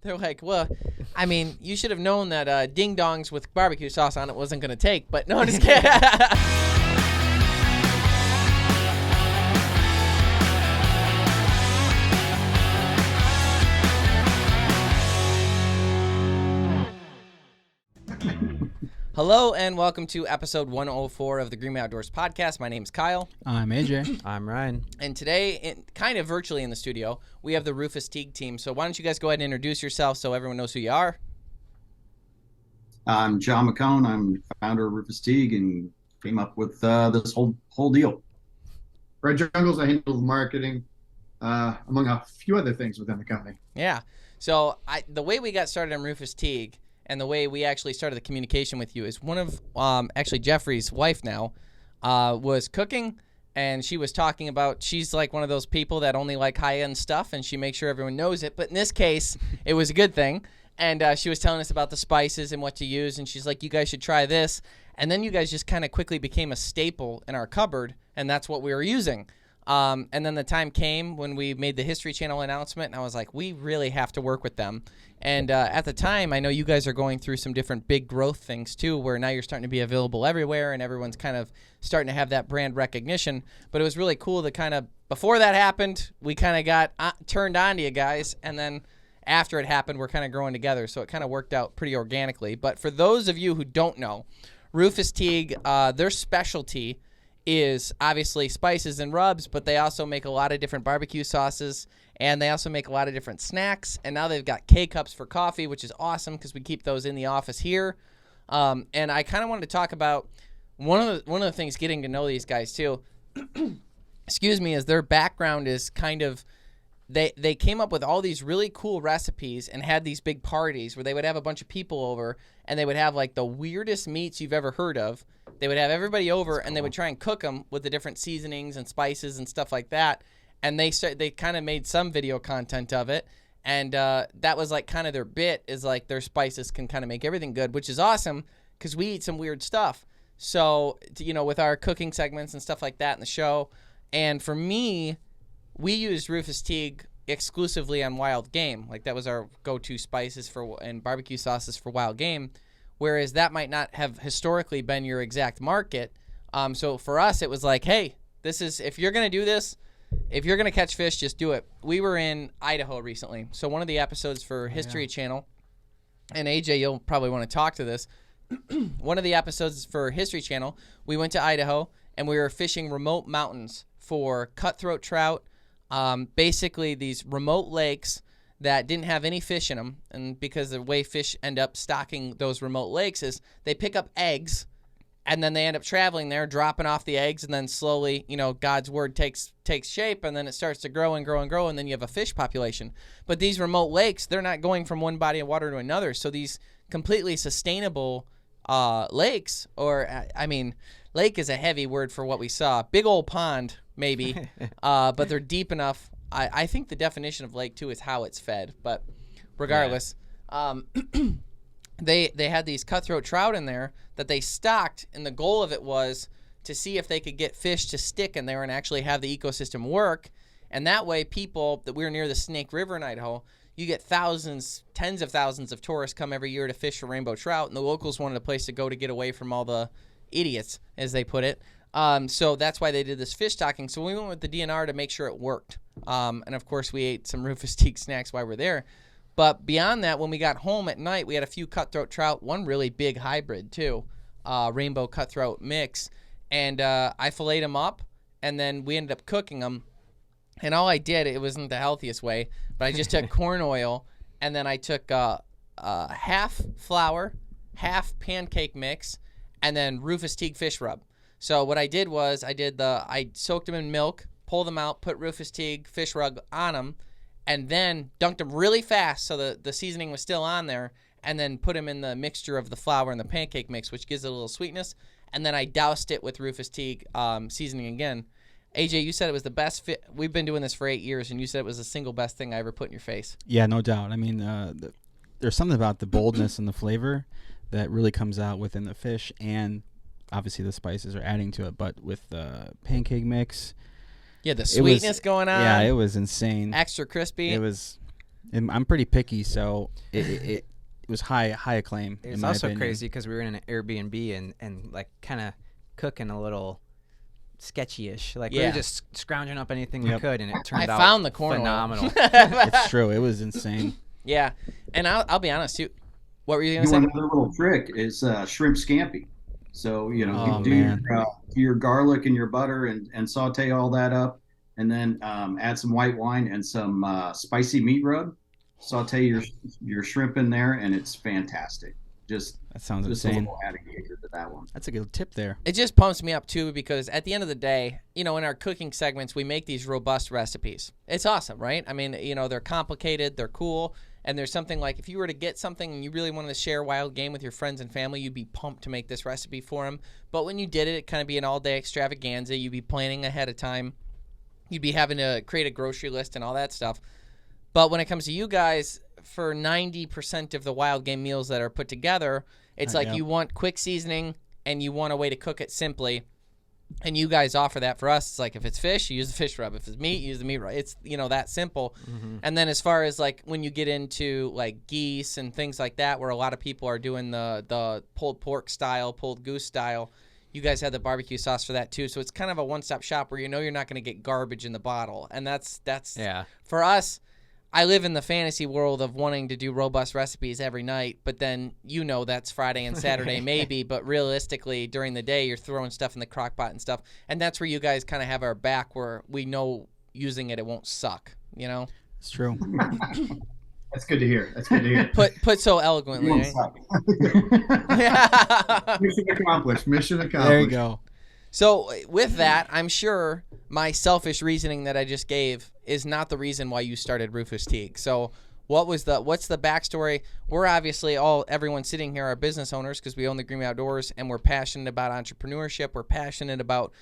They're like, well, I mean, you should have known that ding dongs with barbecue sauce on it wasn't going to take. But no, I'm just kidding. Hello and welcome to episode 104 of the Green Outdoors podcast. My name's Kyle. I'm AJ. I'm Ryan. And today, kind of virtually in the studio, we have the Rufus Teague team. So why don't you guys go ahead and introduce yourself so everyone knows who you are? I'm John McCone. I'm founder of Rufus Teague and came up with this whole deal. Red Jungles, I handle marketing, among a few other things within the company. Yeah. So the way we got started on Rufus Teague and the way we actually started the communication with you is one of actually Jeffrey's wife now was cooking, and she was talking about she's like one of those people that only like high-end stuff, and she makes sure everyone knows it. But in this case, it was a good thing. And she was telling us about the spices and what to use, and she's like, you guys should try this. And then you guys just kind of quickly became a staple in our cupboard, and that's what we were using. And then the time came when we made the History Channel announcement, and I was like, we really have to work with them. And at the time, I know you guys are going through some different big growth things, too, where now you're starting to be available everywhere, and everyone's kind of starting to have that brand recognition. But it was really cool to kind of, before that happened, we kind of got turned on to you guys, and then after it happened, we're kind of growing together, so it kind of worked out pretty organically. But for those of you who don't know, Rufus Teague, their specialty is obviously spices and rubs, but they also make a lot of different barbecue sauces, and they also make a lot of different snacks. And now they've got K-Cups for coffee, which is awesome because we keep those in the office here. And I kind of wanted to talk about one of the things getting to know these guys too, excuse me, is their background is kind of, they came up with all these really cool recipes and had these big parties where they would have a bunch of people over, and they would have like the weirdest meats you've ever heard of. They would have everybody over, and they would try and cook them with the different seasonings and spices and stuff like that. And they kind of made some video content of it, and that was like kind of their bit, is like their spices can kind of make everything good, which is awesome because we eat some weird stuff. So, you know, with our cooking segments and stuff like that in the show. And for me, we used Rufus Teague exclusively on wild game. Like that was our go-to spices and barbecue sauces for wild game, whereas that might not have historically been your exact market. So for us, it was like, hey, this is, if you're going to do this, if you're going to catch fish, just do it. We were in Idaho recently. So one of the episodes for History Channel, and AJ, you'll probably want to talk to this. One of the episodes for History Channel, we went to Idaho, and we were fishing remote mountains for cutthroat trout, basically these remote lakes that didn't have any fish in them. And because the way fish end up stocking those remote lakes is they pick up eggs, and then they end up traveling there, dropping off the eggs, and then slowly, you know, God's word takes shape, and then it starts to grow and grow and grow, and then you have a fish population. But these remote lakes, they're not going from one body of water to another. So these completely sustainable lakes, or I mean, lake is a heavy word for what we saw. Big old pond, maybe, but they're deep enough. I think the definition of lake, too, is how it's fed. But regardless, they had these cutthroat trout in there that they stocked, and the goal of it was to see if they could get fish to stick in there and actually have the ecosystem work. And that way, people, that we were near the Snake River in Idaho, you get thousands, tens of thousands of tourists come every year to fish for rainbow trout, and the locals wanted a place to go to get away from all the idiots, as they put it. So that's why they did this fish stocking. So we went with the DNR to make sure it worked. And of course, we ate some Rufus Teague snacks while we were there. But beyond that, when we got home at night, we had a few cutthroat trout, one really big hybrid too, rainbow cutthroat mix. And I filleted them up, and then we ended up cooking them. And all I did, it wasn't the healthiest way, but I just took corn oil, and then I took half flour, half pancake mix, and then Rufus Teague fish rub. So what I did was I soaked them in milk, pulled them out, put Rufus Teague fish rub on them, and then dunked them really fast so the seasoning was still on there, and then put them in the mixture of the flour and the pancake mix, which gives it a little sweetness. And then I doused it with Rufus Teague seasoning again. AJ, you said it was the best fit. We've been doing this for 8 years, and you said it was the single best thing I ever put in your face. Yeah, no doubt. I mean, there's something about the boldness and the flavor that really comes out within the fish, and obviously the spices are adding to it. But with the pancake mix, Yeah, the sweetness going on. Yeah, it was insane. Extra crispy. It was And I'm pretty picky, so it was high acclaim. It's in my also opinion. crazy because we were in an Airbnb and like kind of cooking a little sketchy-ish. Like we Yeah. were just scrounging up anything we Yep. could, and it turned I out found the corn oil. phenomenal. It's true. It was insane. Yeah, and I'll be honest too. What were you You gonna want say? another little trick is shrimp scampi. So Oh, you do man. your garlic and your butter and saute all that up, and then add some white wine and some spicy meat rub. Saute your shrimp in there, and it's fantastic. Just That sounds just a insane. little added kicker to that one. That's a good tip there. It just pumps me up too because at the end of the day, in our cooking segments, we make these robust recipes. It's awesome, right? I mean, they're complicated, they're cool, and there's something like if you were to get something and you really wanted to share wild game with your friends and family, you'd be pumped to make this recipe for them. But when you did it, it'd kind of be an all-day extravaganza. You'd be planning ahead of time. You'd be having to create a grocery list and all that stuff. But when it comes to you guys, for 90% of the wild game meals that are put together, it's like you want quick seasoning and you want a way to cook it simply. And you guys offer that for us. It's like if it's fish, you use the fish rub. If it's meat, you use the meat rub. It's, that simple. Mm-hmm. And then as far as like when you get into like geese and things like that, where a lot of people are doing the pulled pork style, pulled goose style, you guys have the barbecue sauce for that too. So it's kind of a one-stop shop where you're not going to get garbage in the bottle. And that's for us. I live in the fantasy world of wanting to do robust recipes every night, but then that's Friday and Saturday maybe, but realistically during the day you're throwing stuff in the crock pot and stuff, and that's where you guys kind of have our back where we know using it won't suck, It's true. That's good to hear. That's good to hear. Put so eloquently. You Eh? won't Mission accomplished. Mission accomplished. There you go. So with that, I'm sure my selfish reasoning that I just gave is not the reason why you started Rufus Teague. So what's the backstory? We're obviously everyone sitting here are business owners because we own the Green Outdoors, and we're passionate about entrepreneurship. We're passionate about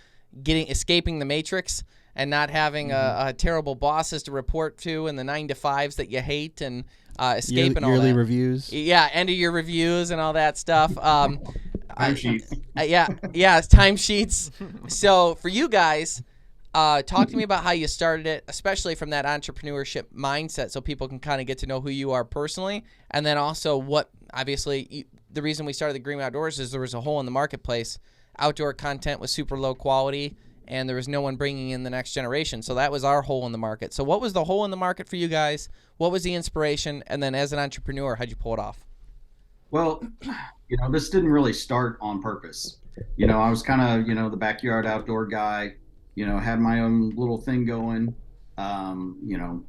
escaping the matrix and not having a terrible bosses to report to and the 9-to-5s that you hate and escaping all yearly that. reviews. Yeah, end of year reviews and all that stuff. Timesheets. Yeah, timesheets. So for you guys, talk to me about how you started it, especially from that entrepreneurship mindset, so people can kind of get to know who you are personally, and then also the reason we started the Green Outdoors is there was a hole in the marketplace. Outdoor content was super low quality, and there was no one bringing in the next generation. So that was our hole in the market. So what was the hole in the market for you guys? What was the inspiration? And then as an entrepreneur, how'd you pull it off? Well, this didn't really start on purpose. I was kind of, the backyard outdoor guy, had my own little thing going,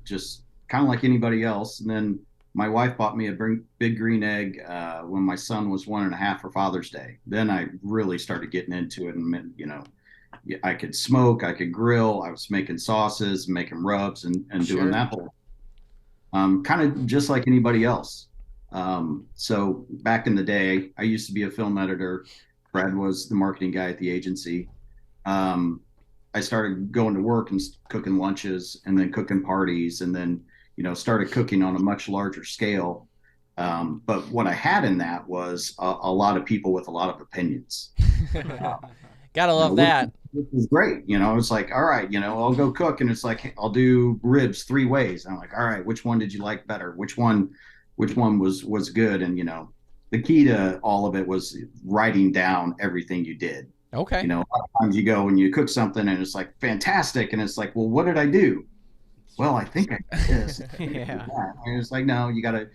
just kind of like anybody else. And then my wife bought me a big green egg when my son was 1.5 for Father's Day. Then I really started getting into it, and I could smoke, I could grill, I was making sauces, making rubs, and doing that whole kind of just like anybody else. So back in the day, I used to be a film editor. Brad was the marketing guy at the agency. I started going to work and cooking lunches and then cooking parties, and then, started cooking on a much larger scale. But what I had in that was a lot of people with a lot of opinions. Gotta love that. Which was great. It's like, all right, I'll go cook, and it's like, I'll do ribs 3 ways. And I'm like, all right, which one did you like better? Which one was good? And, the key to all of it was writing down everything you did. Okay. A lot of times you go and you cook something and it's like fantastic, and it's like, well, what did I do? Well, I think I did this. Yeah. And it's like, no, you gotta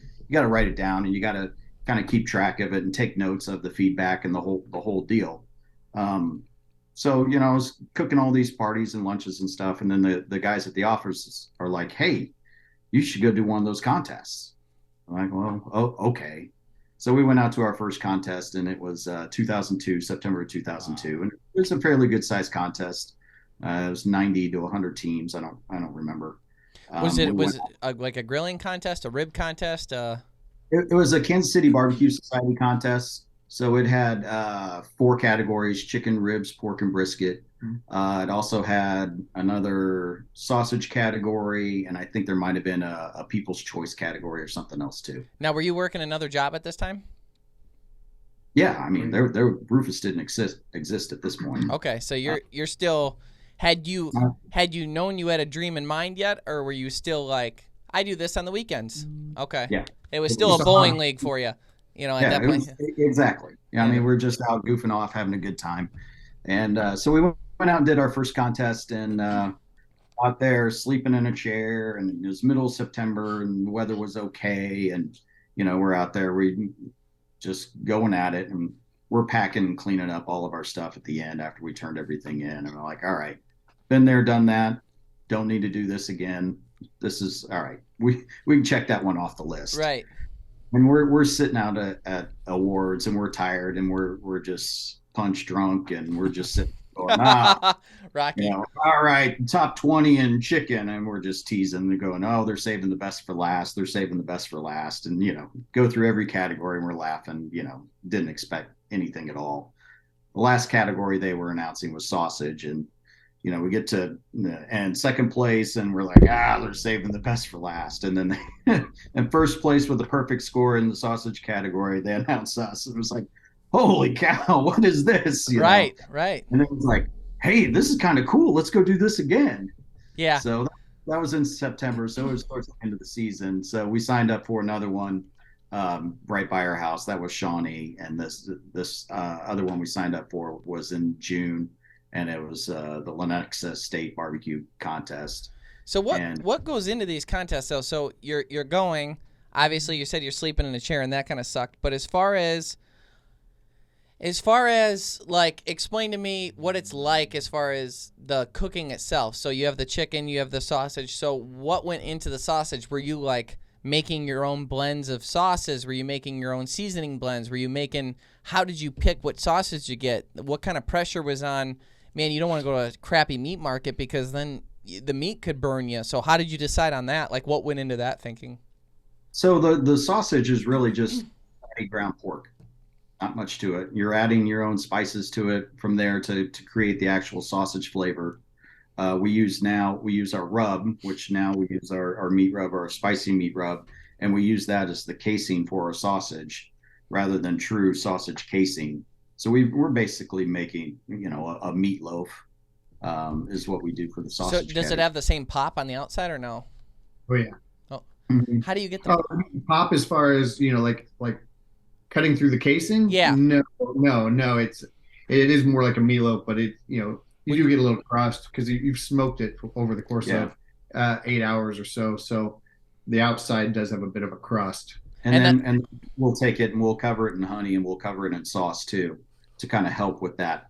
write it down, and you gotta kind of keep track of it and take notes of the feedback and the whole deal. So I was cooking all these parties and lunches and stuff, and then the guys at the office are like, hey, you should go do one of those contests. I'm like, well, okay. So we went out to our first contest, and it was 2002, September 2002, wow. And it was a fairly good sized contest. It was 90 to 100 teams. I don't remember. Was it like a grilling contest, a rib contest? It was a Kansas City Barbecue Society contest. So it had 4 categories: chicken, ribs, pork, and brisket. It also had another sausage category, and I think there might have been a People's Choice category or something else too. Now, were you working another job at this time? Yeah, I mean, there Rufus didn't exist at this point. Okay, so you're still had you known you had a dream in mind yet, or were you still like, I do this on the weekends. Okay. Yeah. It was It still a was bowling league for you, you know, at Yeah, that it point. was exactly. Yeah, I Yeah. mean, we're just out goofing off, having a good time. And so we went out and did our first contest, and out there sleeping in a chair, and it was middle of September, and the weather was okay, and we're out there, we just going at it, and we're packing and cleaning up all of our stuff at the end after we turned everything in, and we're like, all right, been there, done that, don't need to do this again. This is all right. We can check that one off the list. Right. And we're sitting out at awards, and we're tired, and we're just punch drunk, and we're just sitting going, Rocky. all right, top 20 in chicken, and we're just teasing. They're going, oh, they're saving the best for last. They're saving the best for last, and go through every category, and we're laughing. Didn't expect anything at all. The last category they were announcing was sausage, and we get to and second place, and we're like, they're saving the best for last. And then in first place with the perfect score in the sausage category, they announced us. It was like, holy cow, what is this? Right. And it was like, hey, this is kind of cool. Let's go do this again. Yeah. So that was in September. So it was towards the end of the season. So we signed up for another one right by our house. That was Shawnee. And this other one we signed up for was in June. And it was the Lenexa State Barbecue Contest. So what goes into these contests though? So you're going. Obviously, you said you're sleeping in a chair, and that kind of sucked. But as far as like, explain to me what it's like as far as the cooking itself. So you have the chicken, you have the sausage. So what went into the sausage? Were you like making your own blends of sauces? Were you making your own seasoning blends? How did you pick what sausage you get? What kind of pressure was on? Man, you don't want to go to a crappy meat market because then the meat could burn you. So how did you decide on that? Like, what went into that thinking? So the sausage is really just a ground pork. Not much to it. You're adding your own spices to it from there to create the actual sausage flavor. We use our rub, which now we use our meat rub, our spicy meat rub, and we use that as the casing for our sausage rather than true sausage casing. So we're basically making, a meatloaf is what we do for the sausage. So does it have the same pop on the outside or no? Oh yeah. Oh, Mhm. how do you get the Pop as far as like cutting through the casing? Yeah. No. It is more like a meatloaf, but you do get a little crust because you've smoked it over the course of 8 hours or so. So the outside does have a bit of a crust. And we'll take it and we'll cover it in honey, and we'll cover it in sauce too, to kind of help with that,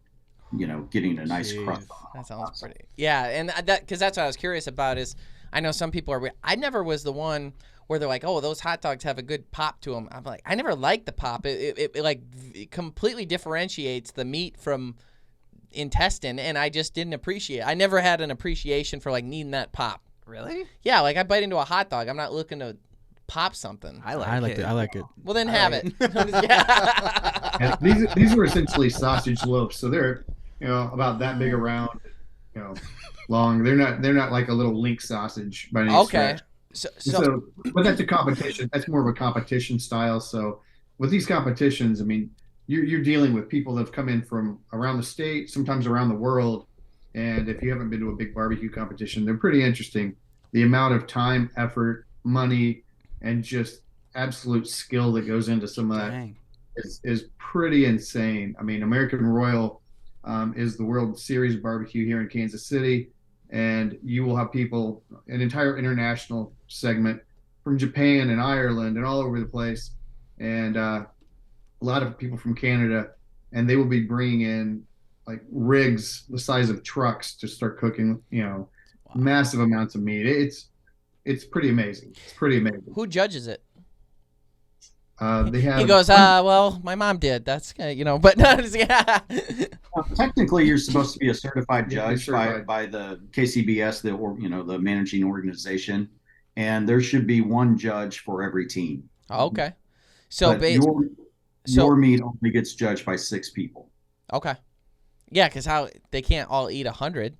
getting a nice crust. That sounds pretty. Yeah, and because that's what I was curious about is I know some people are. I never was the one where they're like, oh, those hot dogs have a good pop to them. I'm like, I never liked the pop. It completely differentiates the meat from intestine, and I just didn't appreciate it. I never had an appreciation for like needing that pop. Really? Yeah, like I bite into a hot dog. I'm not looking to pop something. I I like like it. Well, then have it. Yeah, these are essentially sausage loaves, so they're about that big around, long. They're not like a little link sausage by any Okay. stretch. So But that's a competition. That's more of a competition style. So with these competitions, I mean, you're dealing with people that have come in from around the state, sometimes around the world. And if you haven't been to a big barbecue competition, they're pretty interesting. The amount of time, effort, money, and just absolute skill that goes into some of that Dang. is pretty insane. I mean, American Royal is the World Series barbecue here in Kansas City, and you will have people, an entire international segment from Japan and Ireland and all over the place, and a lot of people from Canada, and they will be bringing in like rigs the size of trucks to start cooking, massive amounts of meat. It's pretty amazing. It's pretty amazing. who judges it? They have. He goes, well, my mom did. That's but yeah. Technically, you're supposed to be a certified Yeah, judge certified. by the KCBS, the managing organization, and there should be one judge for every team. Okay. So But your meat only gets judged by 6 people. okay. Yeah, because they can't all eat 100.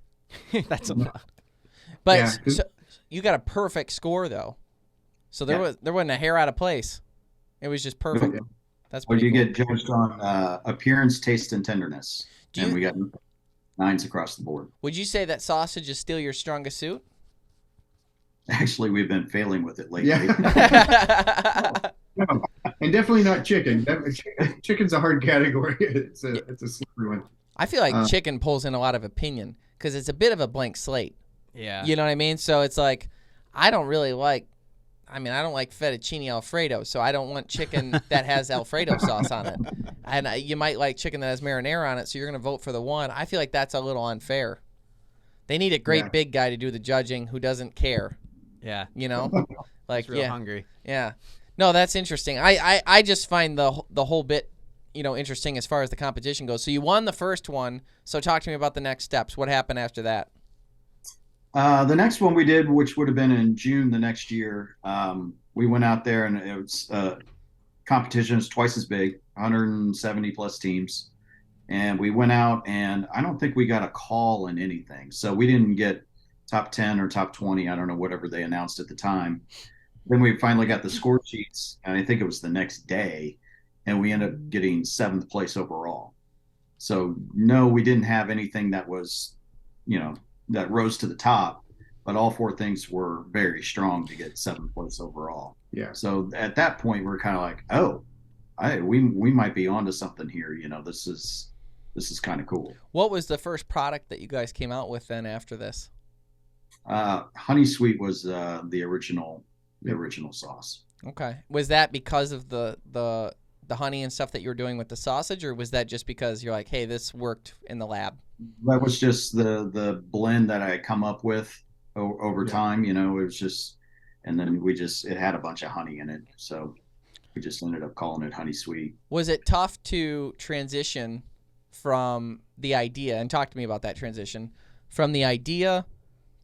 That's a lot. But Yeah. so, you got a perfect score though. So there wasn't a hair out of place. It was just perfect. Yeah. That's Or pretty you cool. get judged on appearance, taste, and tenderness. And we got 9s across the board. Would you say that sausage is still your strongest suit? Actually, we've been failing with it lately. Yeah. No, and definitely not chicken. Chicken's a hard category. It's a slippery one. I feel like Uh, chicken pulls in a lot of opinion because it's a bit of a blank slate. Yeah. You know what I mean? So it's like, I don't like fettuccine Alfredo, so I don't want chicken that has Alfredo sauce on it. And you might like chicken that has marinara on it, so you're going to vote for the one. I feel like that's a little unfair. They need a great Yeah. big guy to do the judging who doesn't care, Yeah. you know? Like, It's real yeah. hungry. Yeah. No, that's interesting. I just find the whole bit, interesting as far as the competition goes. So you won the first one. So talk to me about the next steps. What happened after that? The next one we did, which would have been in June the next year, we went out there and it was competition is twice as big, 170 plus teams. And we went out and I don't think we got a call in anything. So we didn't get top 10 or top 20. I don't know, whatever they announced at the time. Then we finally got the score sheets, and I think it was the next day, and we ended up getting 7th place overall. So no, we didn't have anything that was, that rose to the top, but all 4 things were very strong to get 7th place overall. Yeah. So at that point, we're kind of like, oh, we might be onto something here. This is kind of cool. What was the first product that you guys came out with then after this? Honey Sweet was the original sauce. Okay. Was that because of the honey and stuff that you were doing with the sausage, or was that just because you're like, hey, this worked in the lab? That was just the blend that I come up with over time. It was just, and then it had a bunch of honey in it, so we just ended up calling it Honey Sweet. Was it tough to transition from the idea, and talk to me about that transition, from the idea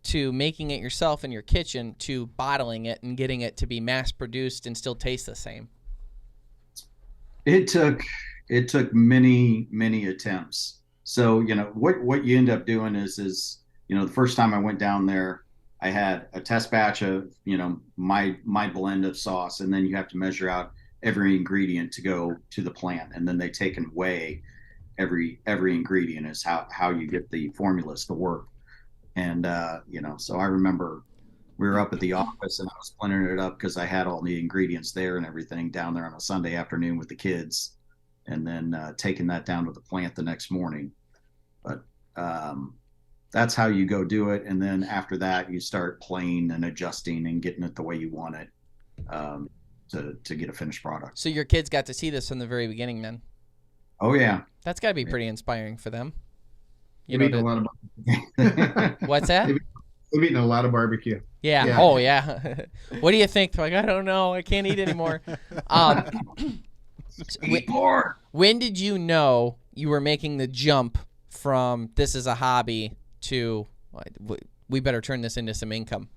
to making it yourself in your kitchen to bottling it and getting it to be mass produced and still taste the same? It took many attempts. So what you end up doing is the first time I went down there, I had a test batch of my blend of sauce, and then you have to measure out every ingredient to go to the plant, and then they take and weigh every ingredient is how you get the formulas to work. And so I remember we were up at the office and I was splintering it up because I had all the ingredients there and everything down there on a Sunday afternoon with the kids, and then taking that down to the plant the next morning. But that's how you go do it. And then after that, you start playing and adjusting and getting it the way you want it to get a finished product. So your kids got to see this from the very beginning then? Oh, yeah. That's got to be pretty inspiring for them. They've eaten a lot of barbecue. What's that? They've eaten a lot of barbecue. Yeah. Yeah. Oh, yeah. What do you think? They're like, I don't know. I can't eat anymore. When did you know you were making the jump from this is a hobby to we better turn this into some income?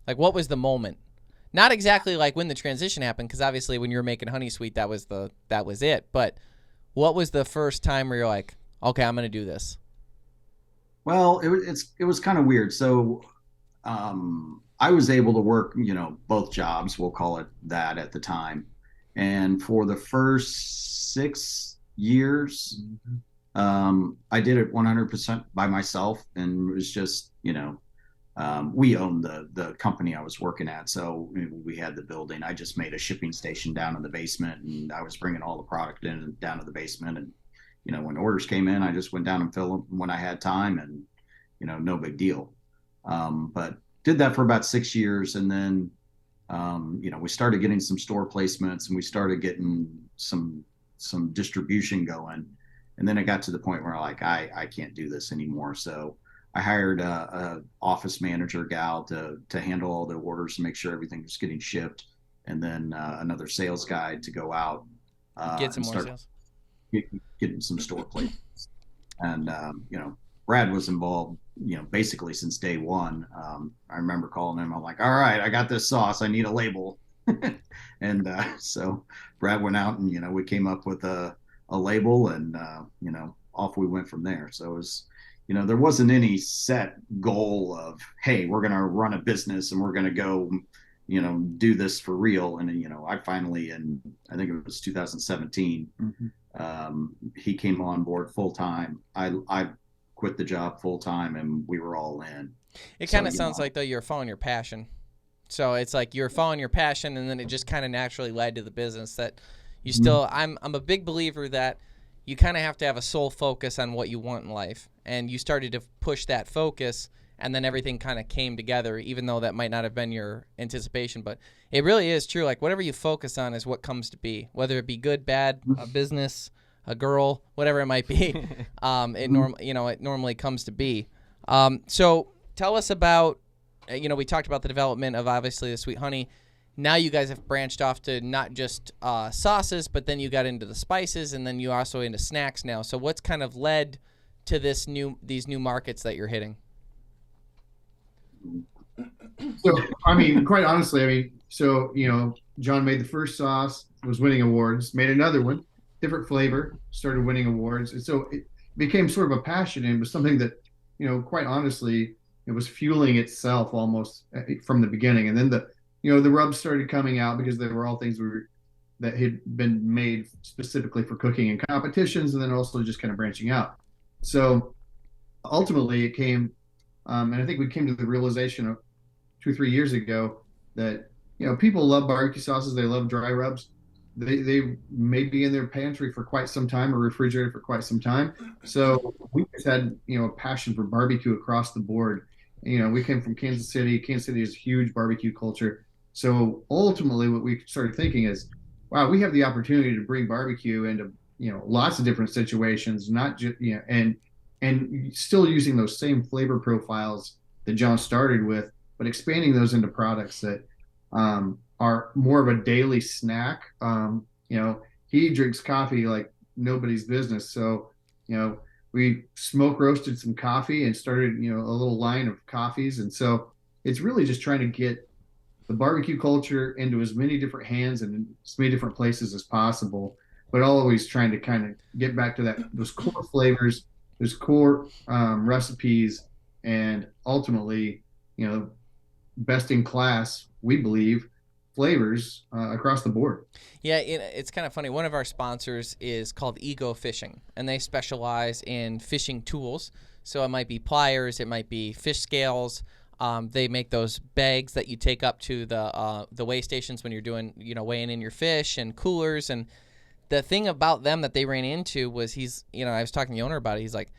Like, what was the moment? Not exactly like when the transition happened, because obviously when you were making Honey Sweet, that was it. But what was the first time where you're like, okay, I'm going to do this? Well, it was kind of weird. So I was able to work, both jobs, we'll call it that at the time. And for the first 6 years, I did it 100% by myself. And it was just, we owned the company I was working at. So we had the building. I just made a shipping station down in the basement, and I was bringing all the product down to the basement. And, when orders came in, I just went down and filled them when I had time, and, no big deal. But did that for about 6 years. And then, we started getting some store placements, and we started getting some distribution going. And then it got to the point where I can't do this anymore. So I hired a office manager gal to handle all the orders and make sure everything was getting shipped. And then another sales guy to go out, Get some and more start sales. getting some store placements. And, Brad was involved, basically since day one. I remember calling him. I'm like, all right, I got this sauce. I need a label. And so Brad went out and, we came up with a label, and, off we went from there. So it was, there wasn't any set goal of, hey, we're going to run a business and we're going to go, do this for real. And, I finally, I think it was 2017, he came on board full time. I quit the job full time, and we were all in. It So, kind of sounds like though you're following your passion. So it's like you're following your passion, and then it just kind of naturally led to the business that you still. I'm a big believer that you kind of have to have a sole focus on what you want in life, and you started to push that focus, and then everything kind of came together. Even though that might not have been your anticipation, but it really is true. Like whatever you focus on is what comes to be, whether it be good, bad, a business, a girl, whatever it might be. It normally comes to be. So tell us about. We talked about the development of obviously the sweet honey. Now you guys have branched off to not just sauces, but then you got into the spices, and then you also into snacks now. So what's kind of led to these new markets that you're hitting? So, I mean, quite honestly, I mean, so, John made the first sauce, was winning awards, made another one, different flavor, started winning awards. And so it became sort of a passion, and it was something that, quite honestly, it was fueling itself almost from the beginning. And then the rubs started coming out because they were all things that had been made specifically for cooking and competitions, and then also just kind of branching out. So ultimately it came, and I think we came to the realization of 2 or 3 years ago that people love barbecue sauces, they love dry rubs. They may be in their pantry for quite some time or refrigerator for quite some time. So we just had a passion for barbecue across the board. We came from Kansas City. Kansas City is a huge barbecue culture. So ultimately, what we started thinking is, wow, we have the opportunity to bring barbecue into lots of different situations, not just and still using those same flavor profiles that John started with, but expanding those into products that are more of a daily snack. He drinks coffee like nobody's business. So, we smoke roasted some coffee and started, a little line of coffees. And so it's really just trying to get the barbecue culture into as many different hands and as many different places as possible, but always trying to kind of get back to those core flavors, those core recipes, and ultimately, best in class, we believe, flavors across the board. Yeah, it's kind of funny. One of our sponsors is called Ego Fishing, and they specialize in fishing tools. So it might be pliers, it might be fish scales. They make those bags that you take up to the weigh stations when you're doing, weighing in your fish, and coolers. And the thing about them that they ran into was I was talking to the owner about it. He's like,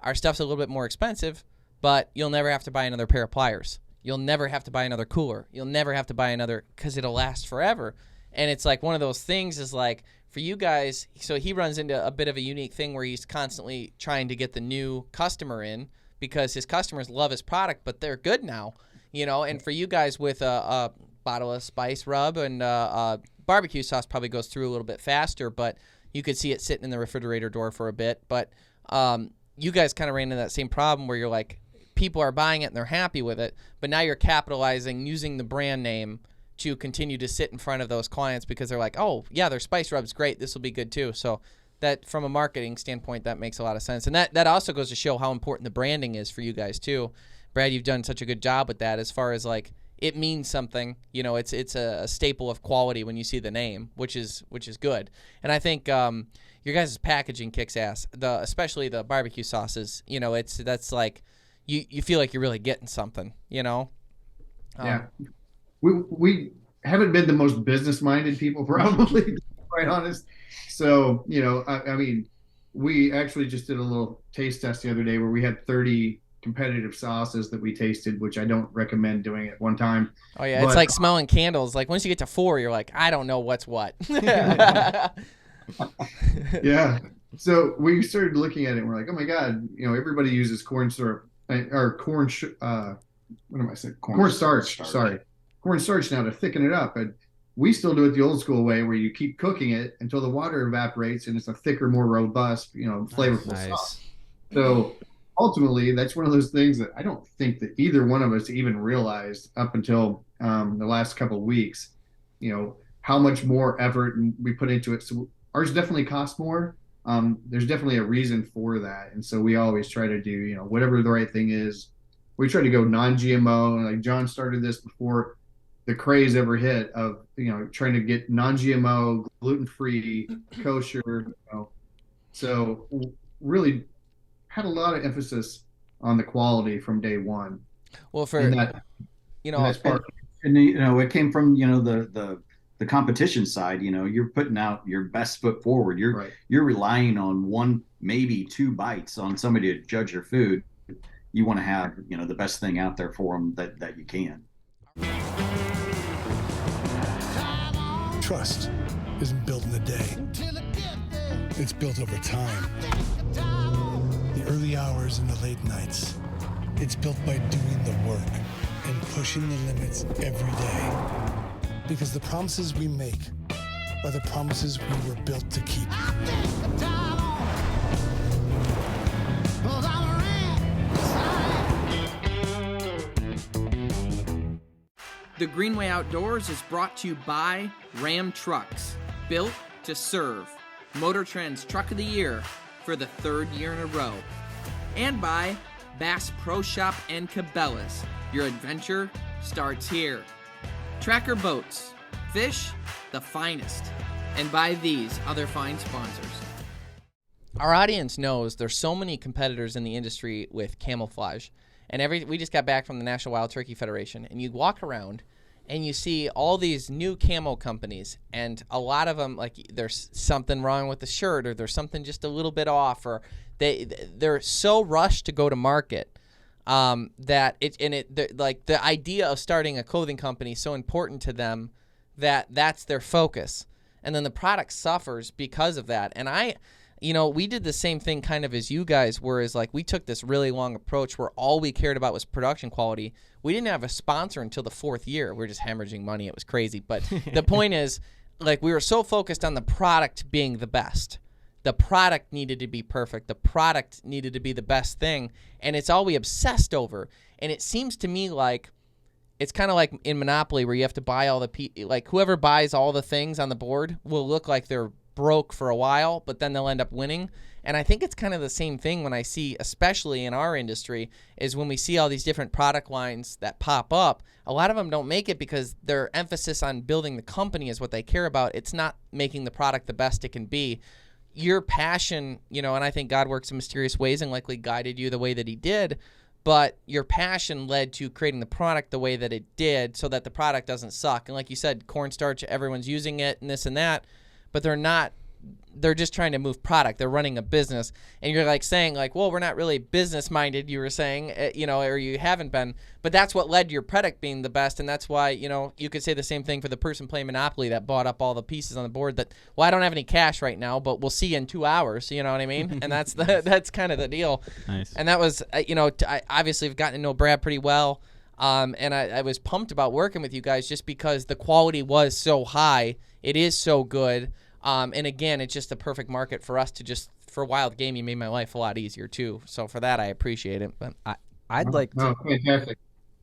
our stuff's a little bit more expensive, but you'll never have to buy another pair of pliers. You'll never have to buy another cooler. You'll never have to buy another, because it'll last forever. And it's like one of those things is like for you guys, so he runs into a bit of a unique thing where he's constantly trying to get the new customer in because his customers love his product, but they're good now, and for you guys with a bottle of spice rub and barbecue sauce probably goes through a little bit faster, but you could see it sitting in the refrigerator door for a bit. But you guys kind of ran into that same problem where you're like, people are buying it and they're happy with it, but now you're capitalizing using the brand name to continue to sit in front of those clients because they're like, oh yeah, their spice rub's great, this will be good too. So that from a marketing standpoint, that makes a lot of sense. And that also goes to show how important the branding is for you guys too. Brad, you've done such a good job with that as far as like it means something. It's a staple of quality when you see the name, which is good. And I think your guys' packaging kicks ass. Especially the barbecue sauces. That's like you feel like you're really getting something. Yeah, we haven't been the most business minded people, probably, to be quite honest. So I mean, we actually just did a little taste test the other day where we had 30 competitive sauces that we tasted, which I don't recommend doing at one time. Oh yeah, it's like smelling candles. Like once you get to 4, you're like, I don't know what's what. Yeah. So we started looking at it and we're like, oh my God, everybody uses corn syrup or what am I saying? Cornstarch. Sorry. Cornstarch now to thicken it up. And we still do it the old school way where you keep cooking it until the water evaporates and it's a thicker, more robust, flavorful sauce. So ultimately, that's one of those things that I don't think that either one of us even realized up until the last couple of weeks, how much more effort we put into it. So ours definitely costs more. There's definitely a reason for that. And so we always try to do, whatever the right thing is. We try to go non-GMO. Like John started this before the craze ever hit of, trying to get non-GMO, gluten-free, kosher. So really had a lot of emphasis on the quality from day one. Well, for And that you and know, that's part. And it came from the competition side. You're putting out your best foot forward. You're Right. you're relying on one, maybe two bites on somebody to judge your food. You want to have the best thing out there for them that you can. Trust isn't built in a day. It's built over time. The early hours and the late nights. It's built by doing the work and pushing the limits every day. Because the promises we make are the promises we were built to keep. The Greenway Outdoors is brought to you by Ram Trucks, built to serve. Motor Trend's Truck of the Year for the 3rd year in a row. And by Bass Pro Shop and Cabela's. Your adventure starts here. Tracker Boats, fish the finest. And by these other fine sponsors. Our audience knows there's so many competitors in the industry with camouflage. And we just got back from the National Wild Turkey Federation, and you walk around and you see all these new camo companies, and a lot of them, like, there's something wrong with the shirt, or there's something just a little bit off, or they're so rushed to go to market that the idea of starting a clothing company is so important to them that that's their focus, and then the product suffers because of that. And we did the same thing kind of as you guys were, is like we took this really long approach where all we cared about was production quality. We didn't have a sponsor until the 4th year. We were just hemorrhaging money. It was crazy. But the point is, like, we were so focused on the product being the best. The product needed to be perfect. The product needed to be the best thing. And it's all we obsessed over. And it seems to me like it's kind of like in Monopoly where you have to buy all like whoever buys all the things on the board will look like they're broke for a while, but then they'll end up winning. And I think it's kind of the same thing when I see, especially in our industry, is when we see all these different product lines that pop up, a lot of them don't make it because their emphasis on building the company is what they care about. It's not making the product the best it can be. Your passion, and I think God works in mysterious ways and likely guided you the way that he did, but your passion led to creating the product the way that it did so that the product doesn't suck. And like you said, cornstarch, everyone's using it and this and that, but they're just trying to move product. They're running a business. And you're like saying like, well, we're not really business minded, you were saying, or you haven't been, but that's what led to your product being the best. And that's why, you could say the same thing for the person playing Monopoly that bought up all the pieces on the board that, well, I don't have any cash right now, but we'll see you in 2 hours. You know what I mean? And that's kind of the deal. Nice. And that was, I obviously have gotten to know Brad pretty well. And I was pumped about working with you guys just because the quality was so high. It is so good. And again, it's just the perfect market for us for wild game. You made my life a lot easier too. So for that, I appreciate it. But I'd like to. Fantastic.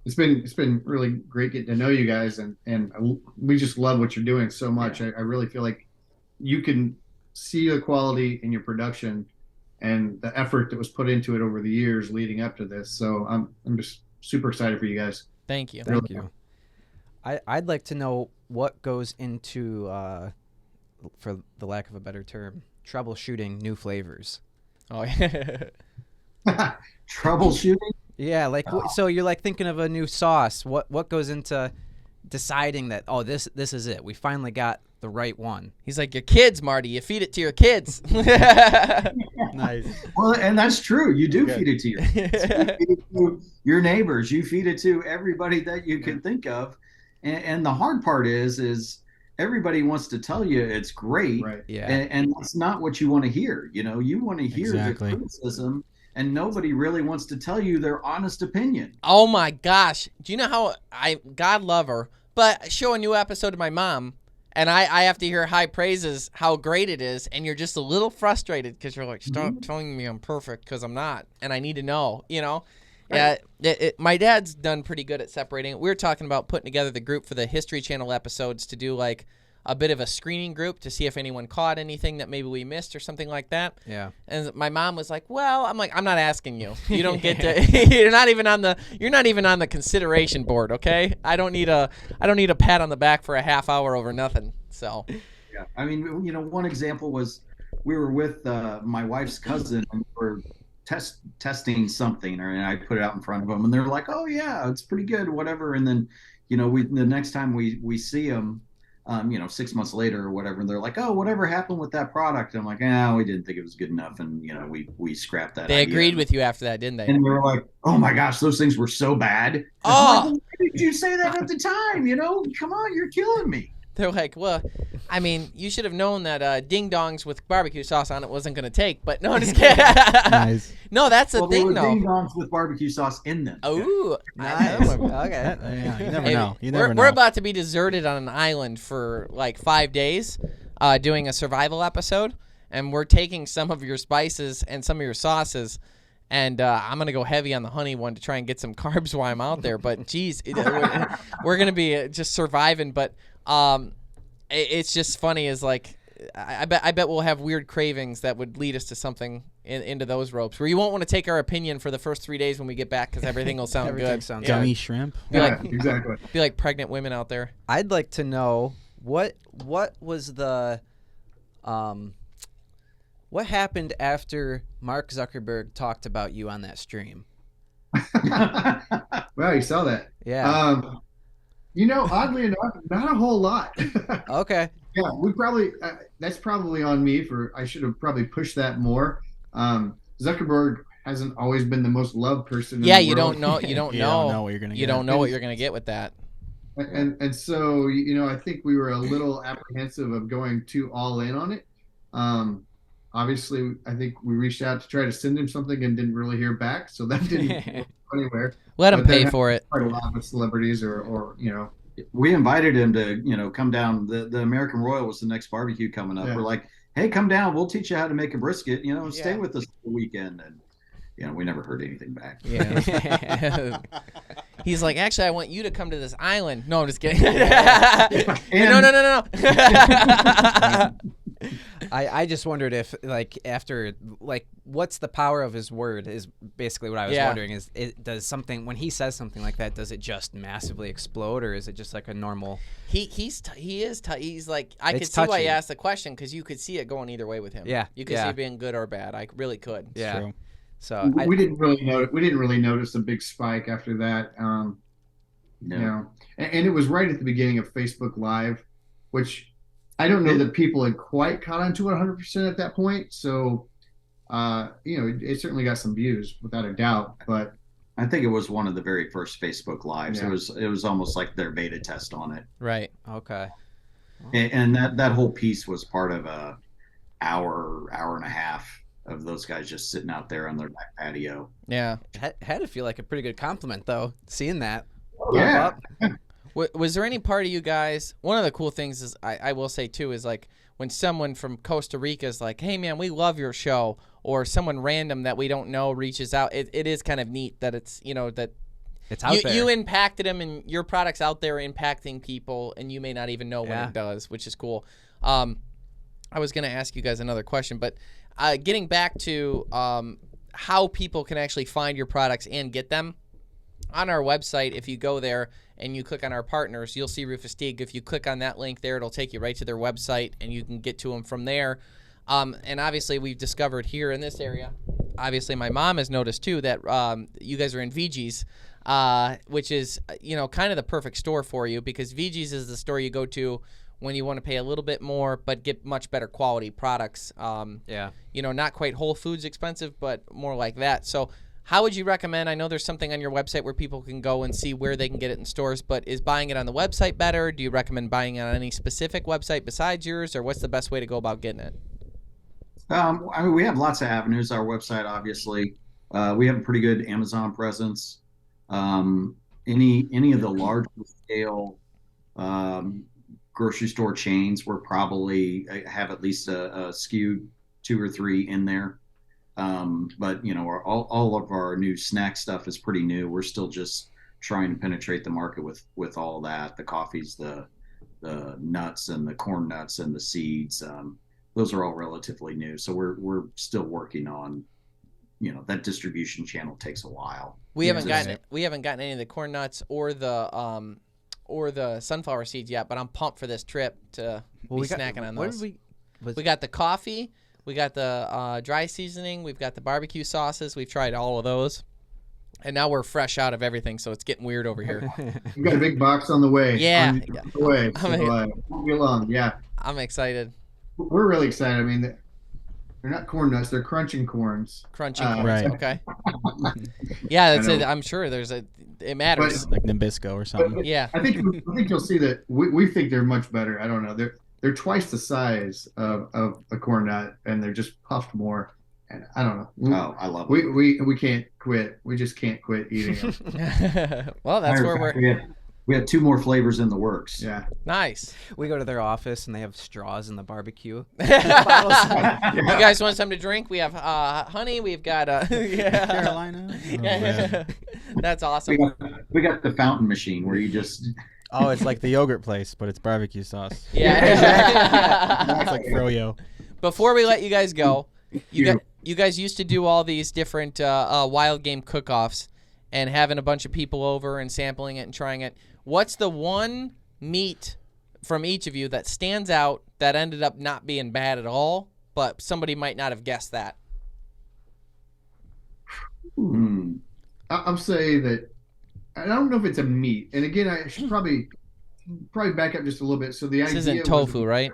It's been really great getting to know you guys, and we just love what you're doing so much. I really feel like you can see the quality in your production and the effort that was put into it over the years leading up to this. So I'm just super excited for you guys. thank you. Thank you. I'd like to know what goes into, for the lack of a better term, troubleshooting new flavors. Oh, yeah. Troubleshooting. Yeah, like so you're like thinking of a new sauce. What goes into deciding that, oh, this is it? We finally got the right one. He's like, your kids, Marty. You feed it to your kids. Nice. Well, and that's true. You do Okay. feed it to your kids. You feed it to your neighbors. You feed it to everybody that you can think of. And the hard part is everybody wants to tell you it's great. Right. Yeah. And that's not what you want to hear. You want to hear Exactly. the criticism, and nobody really wants to tell you their honest opinion. Oh my gosh. Do you know how God love her, but show a new episode to my mom and I have to hear high praises, how great it is. And you're just a little frustrated because you're like, stop telling me I'm perfect because I'm not. And I need to know, Yeah, my dad's done pretty good at separating it. We were talking about putting together the group for the History Channel episodes to do like a bit of a screening group to see if anyone caught anything that maybe we missed or something like that. Yeah. And my mom was like, "Well," I'm like, "I'm not asking you. You don't get to. You're not even on the consideration board, okay? I don't need a pat on the back for a half hour over nothing." So, Yeah. I mean, one example was we were with my wife's cousin and we were testing something, and I put it out in front of them, and they're like, "Oh yeah, it's pretty good, whatever." And then, the next time we see them, 6 months later or whatever, and they're like, "Oh, whatever happened with that product?" And I'm like, "Ah, we didn't think it was good enough," and we scrapped that. They idea. agreed with you after that, didn't they? And they were like, "Oh my gosh, those things were so bad." Oh! I'm like, well, why did you say that at the time? Come on, you're killing me. They're like, well, I mean, you should have known that ding dongs with barbecue sauce on it wasn't going to take. But no, I'm just kidding. Nice. No, that's the Well, there thing, were though. ding dongs with barbecue sauce in them. Oh, Nice. Okay. Yeah, you never Hey, know. You never know. We're about to be deserted on an island for like 5 days, doing a survival episode, and we're taking some of your spices and some of your sauces, and I'm gonna go heavy on the honey one to try and get some carbs while I'm out there. But geez, we're gonna be just surviving. But it's just funny. Is like I bet we'll have weird cravings that would lead us to something into those ropes where you won't want to take our opinion for the first 3 days when we get back because everything will sound Everything good. sounds Gummy shrimp. Yeah, exactly. Be like pregnant women out there. I'd like to know what was the what happened after Mark Zuckerberg talked about you on that stream? Well, you saw that. Yeah. Oddly enough, not a whole lot. Okay. Yeah, we probably that's probably on me for I should have probably pushed that more. Zuckerberg hasn't always been the most loved person. Yeah, in the you world. don't know. You don't You know. don't know what you're gonna You get. don't know what you're gonna get with that. And so I think we were a little apprehensive of going too all in on it. Obviously, I think we reached out to try to send him something and didn't really hear back, so that didn't go anywhere. Let him But that pay happens for it. Quite a lot with celebrities, or We invited him to come down. The American Royal was the next barbecue coming up. Yeah. We're like, "Hey, come down. We'll teach you how to make a brisket. Stay Yeah. with us for the weekend." And we never heard anything back. Yeah. He's like, actually, I want you to come to this island. No, I'm just kidding. And- No. I just wondered if after what's the power of his word is basically what I was wondering. Is it does something when he says something like that, does it just massively explode, or is it just like a normal? He's like, I could see why he asked the question because you could see it going either way with him. Yeah, you could see it being good or bad. I really could. Yeah. True. So we didn't really notice a big spike after that. No. And it was right at the beginning of Facebook Live, which I don't know that people had quite caught on to 100% at that point. So, it certainly got some views without a doubt. But I think it was one of the very first Facebook Lives. Yeah. It was almost like their beta test on it, Right. okay. and that whole piece was part of a hour and a half of those guys just sitting out there on their back patio. Yeah. Had to feel like a pretty good compliment though, seeing that. yeah, Was there any part of you guys? One of the cool things is I will say too is like when someone from Costa Rica is like, "Hey man, we love your show," or someone random that we don't know reaches out. It is kind of neat that it's that It's out there. you impacted them and your product's out there impacting people and you may not even know when Yeah. it does, which is cool. I was gonna ask you guys another question, but getting back to how people can actually find your products and get them. On our website, if you go there and you click on our partners, you'll see Rufus Teague. If you click on that link there, it'll take you right to their website, and you can get to them from there. And obviously, we've discovered here in this area, obviously my mom has noticed too, that you guys are in VG's, which is, kind of the perfect store for you because VG's is the store you go to when you want to pay a little bit more but get much better quality products. Yeah. Not quite Whole Foods expensive, but more like that. So how would you recommend? I know there's something on your website where people can go and see where they can get it in stores, but is buying it on the website better? Do you recommend buying it on any specific website besides yours, or what's the best way to go about getting it? We have lots of avenues. Our website, obviously, we have a pretty good Amazon presence. Any of the large scale grocery store chains, we're probably have at least a SKU 2 or 3 in there. But all of our new snack stuff is pretty new. We're still just trying to penetrate the market with all that, the coffees, the nuts and the corn nuts and the seeds. Those are all relatively new. So we're still working on, that distribution channel takes a while. We haven't gotten any of the corn nuts or the sunflower seeds yet, but I'm pumped for this trip to be snacking on those. We got the coffee. We got the dry seasoning. We've got the barbecue sauces. We've tried all of those. And now we're fresh out of everything, so it's getting weird over here. We've got a big box on the way. Yeah. On the way. So, won't be long. Yeah. I'm excited. We're really excited. I mean, they're not corn nuts. They're crunching corns. Crunching corns. Right. Okay. Yeah, that's I it. know. I'm sure it matters. Like Nabisco or something. But Yeah. I think you'll see that we think they're much better. I don't know. They're twice the size of a corn nut, and they're just puffed more. And I don't know. Oh, I love it. We can't quit. We just can't quit eating them. Well, that's where we're We have 2 more flavors in the works. Yeah. nice. We go to their office and they have straws in the barbecue. You guys want something to drink? We have honey. We've got yeah. Carolina. Oh, Yeah. man. That's awesome. We got the fountain machine where you just Oh, it's like the yogurt place, but it's barbecue sauce. Yeah. It's like froyo. Before we let you guys go, you guys used to do all these different wild game cook-offs and having a bunch of people over and sampling it and trying it. What's the one meat from each of you that stands out that ended up not being bad at all, but somebody might not have guessed that? I'll say that I don't know if it's a meat. And again, I should probably back up just a little bit. So the This idea isn't tofu, right?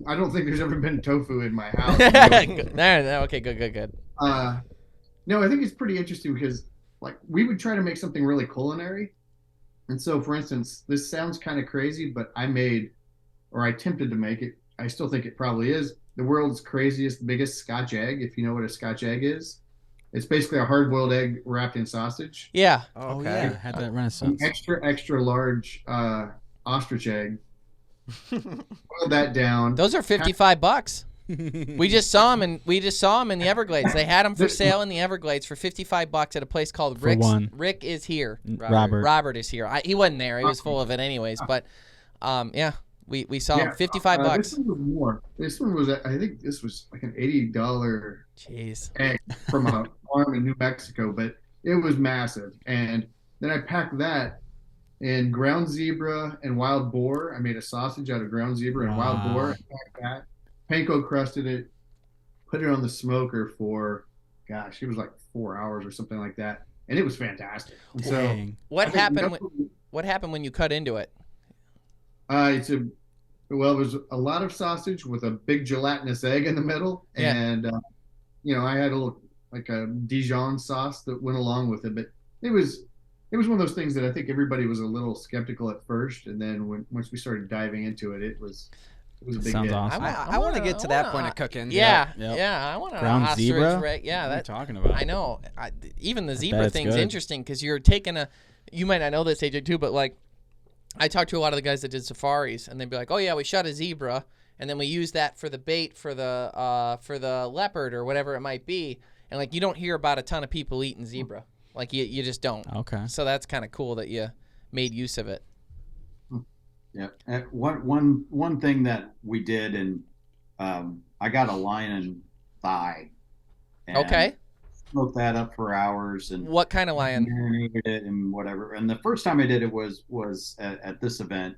I don't think there's ever been tofu in my house. No, okay, good. No, I think it's pretty interesting because like we would try to make something really culinary. And so for instance, this sounds kind of crazy, but I attempted to make it. I still think it probably is the world's craziest, biggest Scotch egg. If you know what a Scotch egg is, it's basically a hard-boiled egg wrapped in sausage. Yeah. Oh, yeah. Had that renaissance. An extra large ostrich egg. Boil that down. Those are $55. We just saw them in the Everglades. They had them for sale in the Everglades for $55 at a place called Rick's. one. Rick is here. Robert. Robert is here. He wasn't there. He was full of it anyways. But yeah, we saw him $55. This one was more. This one was I think this was like an $80 Jeez. egg from a farm in New Mexico, but it was massive. And then I packed that in ground zebra and wild boar. I made a sausage out of ground zebra and wild boar. I packed that. Panko crusted it, put it on the smoker for, gosh, it was like 4 hours or something like that, and it was fantastic. And so, Dang. What happened when you cut into it? it was a lot of sausage with a big gelatinous egg in the middle, Yeah. and I had a little like a Dijon sauce that went along with it. But it was one of those things that I think everybody was a little skeptical at first, and then once we started diving into it, it was a big Sounds hit. awesome. I want to get to that point of cooking. Yeah, Yep. yeah. I want to Ground ostrich zebra? Rick. Yeah, What are you that. talking about? I know. Even the bet zebra it's thing's good. interesting because you're taking you might not know this, AJ, too, but like I talked to a lot of the guys that did safaris, and they'd be like, "Oh yeah, we shot a zebra, and then we used that for the bait for the leopard or whatever it might be." And like you don't hear about a ton of people eating zebra, like you just don't. Okay. So that's kind of cool that you made use of it. Yeah. One thing that we did, and I got a lion thigh. And Okay. Smoked that up for hours and What kind of lion? marinated it and whatever. And the first time I did it was at this event,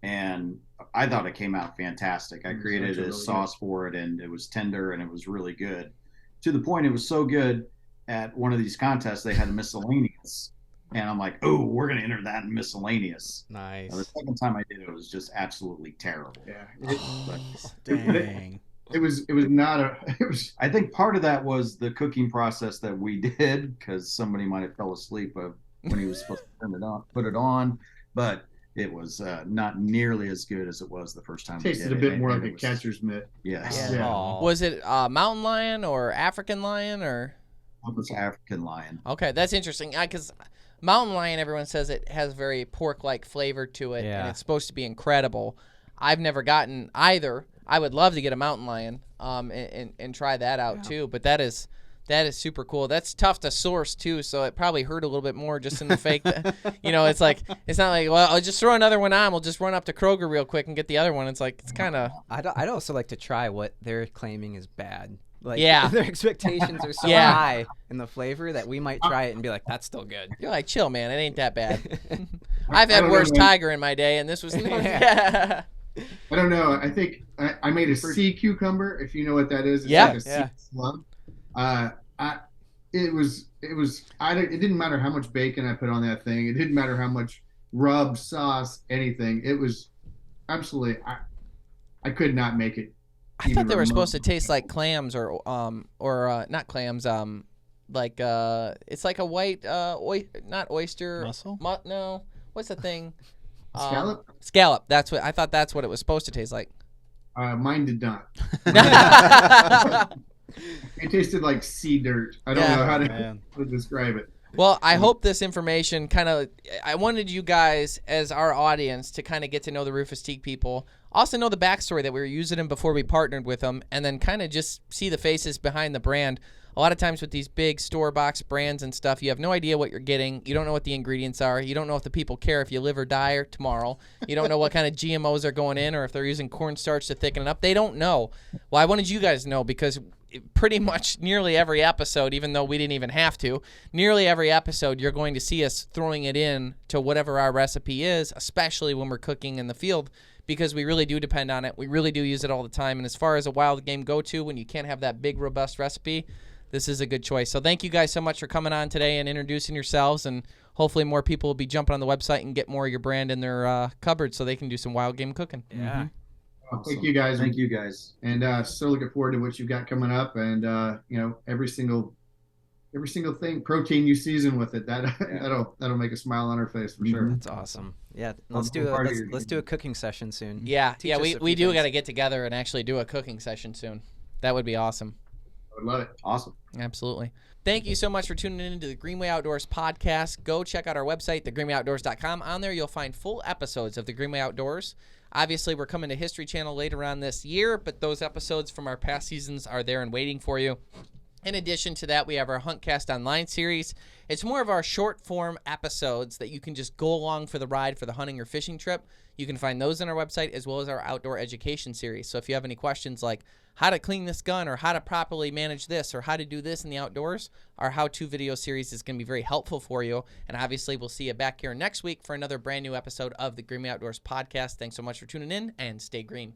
and I thought it came out fantastic. I created a sauce for it, and it was tender and it was really good. To the point it was so good at one of these contests they had a miscellaneous. And I'm like, oh, we're going to enter that in miscellaneous. Nice. Now, the second time I did it was just absolutely terrible. Yeah, Dang. it was not a. It was. I think part of that was the cooking process that we did, because somebody might have fell asleep when he was supposed to put it on, but it was not nearly as good as it was the first time. Tasted we a did bit it. more And like a it was- catcher's mitt. Yes, Yeah. Aw. Was it mountain lion or African lion or? it was African lion. Okay, that's interesting. Because mountain lion, everyone says it has very pork-like flavor to it, and Yeah. it's supposed to be incredible. I've never gotten either. I would love to get a mountain lion, and try that out too. But that is super cool. That's tough to source too, so it probably hurt a little bit more just in the fake. It's like it's not like, well, I'll just throw another one on. We'll just run up to Kroger real quick and get the other one. It's like it's kind of I'd also like to try what they're claiming is bad. Like, Yeah. their expectations are so Yeah. high in the flavor that we might try it and be like, that's still good. you're like, chill, man. It ain't that bad. I've had don't worse know, man. tiger in my day, and this was yeah. I don't know. I think I made a sea cucumber, if you know what that is. It's Yeah, like a sea slug. It didn't matter how much bacon I put on that thing. It didn't matter how much rub, sauce, anything. It was absolutely, I could not make it. I thought they were supposed to taste like clams or not clams, like it's like a white not oyster. Mussel? No. What's the thing? Scallop? Scallop. I thought that's what it was supposed to taste like. Mine did not. It tasted like sea dirt. I don't know how to describe it. Well, I hope this information I wanted you guys as our audience to kind of get to know the Rufus Teague people. Also know the backstory that we were using them before we partnered with them, and then kind of just see the faces behind the brand. A lot of times with these big store box brands and stuff, you have no idea what you're getting. You don't know what the ingredients are. You don't know if the people care if you live or die or tomorrow. You don't know what kind of GMOs are going in or if they're using cornstarch to thicken it up. They don't know. Well, I wanted you guys to know because pretty much nearly every episode, even though we didn't even have to, nearly every episode you're going to see us throwing it in to whatever our recipe is, especially when we're cooking in the field, because we really do depend on it. We really do use it all the time. And as far as a wild game go-to, when you can't have that big, robust recipe, this is a good choice. So thank you guys so much for coming on today and introducing yourselves, and hopefully more people will be jumping on the website and get more of your brand in their cupboard so they can do some wild game cooking. Yeah. Mm-hmm. Well, thank you guys. Thank you guys. And so looking forward to what you've got coming up, and every single thing, protein you season with it, that'll make a smile on our face for sure. That's awesome. Yeah, let's do a cooking session soon. Yeah, Teach us a we few do got to things. get together and actually do a cooking session soon. That would be awesome. I would love it. Awesome. Absolutely. Thank you so much for tuning in to the Greenway Outdoors podcast. Go check out our website, thegreenwayoutdoors.com. On there, you'll find full episodes of the Greenway Outdoors. Obviously, we're coming to History Channel later on this year, but those episodes from our past seasons are there and waiting for you. In addition to that, we have our Huntcast Online series. It's more of our short form episodes that you can just go along for the ride for the hunting or fishing trip. You can find those on our website as well as our outdoor education series. So if you have any questions like how to clean this gun or how to properly manage this or how to do this in the outdoors, our how-to video series is going to be very helpful for you. And obviously, we'll see you back here next week for another brand new episode of the Greenway Outdoors podcast. Thanks so much for tuning in and stay green.